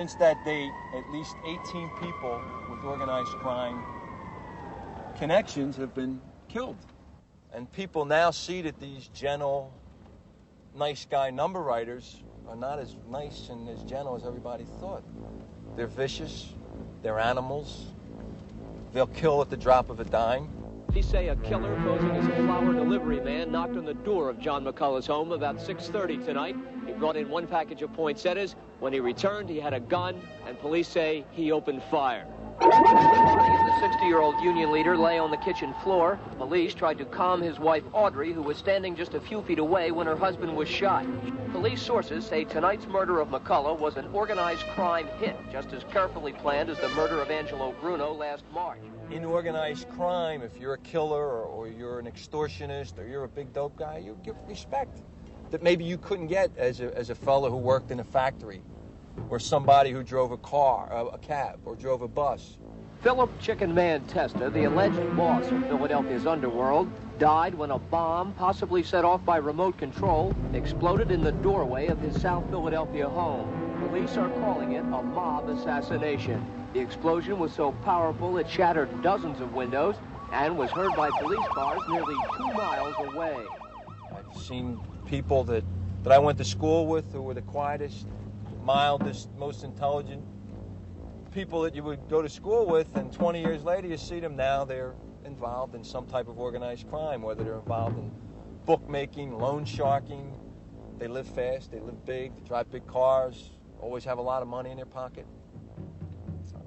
Since that date, at least 18 people with organized crime connections have been killed. And people now see that these gentle, nice guy number writers are not as nice and as gentle as everybody thought. They're vicious, they're animals, they'll kill at the drop of a dime. Police say a killer posing as a flower delivery man knocked on the door of John McCullough's home about 6:30 tonight. He brought in one package of poinsettias. When he returned, he had a gun, and police say he opened fire. The 60-year-old union leader lay on the kitchen floor. Police tried to calm his wife, Audrey, who was standing just a few feet away when her husband was shot. Police sources say tonight's murder of McCullough was an organized crime hit, just as carefully planned as the murder of Angelo Bruno last March. In organized crime, if you're a killer or you're an extortionist or you're a big dope guy, you give respect that maybe you couldn't get as a fellow who worked in a factory or somebody who drove a car, a cab, or drove a bus. Philip Chicken Man Testa, the alleged boss of Philadelphia's underworld, died when a bomb, possibly set off by remote control, exploded in the doorway of his South Philadelphia home. Police are calling it a mob assassination. The explosion was so powerful it shattered dozens of windows and was heard by police cars nearly 2 miles away. I've seen people that I went to school with who were the quietest, mildest, most intelligent people that you would go to school with, and 20 years later you see them now, they're involved in some type of organized crime, whether they're involved in bookmaking, loan sharking. They live fast, they live big, they drive big cars, always have a lot of money in their pocket.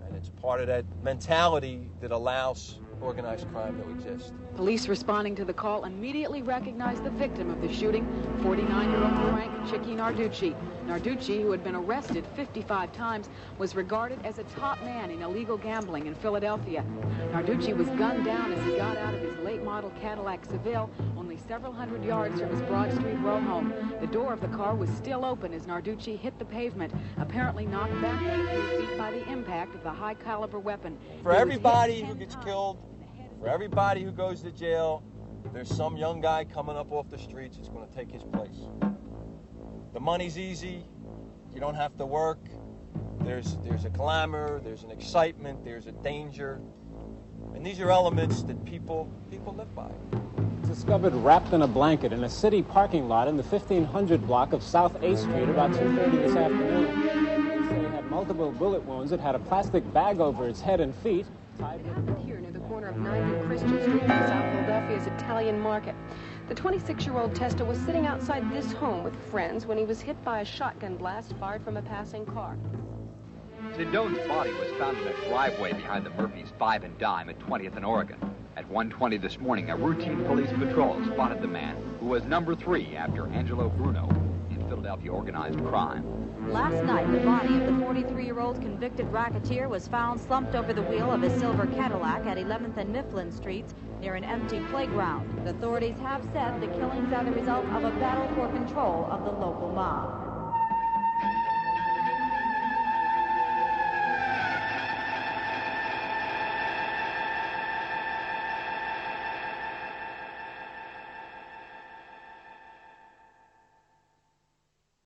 And it's part of that mentality that allows organized crime to exist. Police responding to the call immediately recognized the victim of the shooting, 49-year-old Frank Chicky Narducci. Narducci, who had been arrested 55 times, was regarded as a top man in illegal gambling in Philadelphia. Narducci was gunned down as he got out of his late-model Cadillac Seville, only several hundred yards from his Broad Street row home. The door of the car was still open as Narducci hit the pavement, apparently knocked back a few feet by the impact of the high-caliber weapon. For everybody who gets killed, for everybody who goes to jail, there's some young guy coming up off the streets that's going to take his place. The money's easy. You don't have to work. There's a glamour, there's an excitement, there's a danger. And these are elements that people live by. Discovered wrapped in a blanket in a city parking lot in the 1500 block of South 8th Street about 2:30 this afternoon. They had multiple bullet wounds. It had a plastic bag over its head and feet. It happened here near the corner of 9th and Christian Street in South Philadelphia's Italian Market. The 26-year-old Testa was sitting outside this home with friends when he was hit by a shotgun blast fired from a passing car. Zindone's body was found in a driveway behind the Murphy's 5 and Dime at 20th and Oregon. At 1:20 this morning, a routine police patrol spotted the man who was number 3 after Angelo Bruno in Philadelphia organized crime. Last night, the body of the 43-year-old convicted racketeer was found slumped over the wheel of his silver Cadillac at 11th and Mifflin Streets near an empty playground. The authorities have said the killings are the result of a battle for control of the local mob.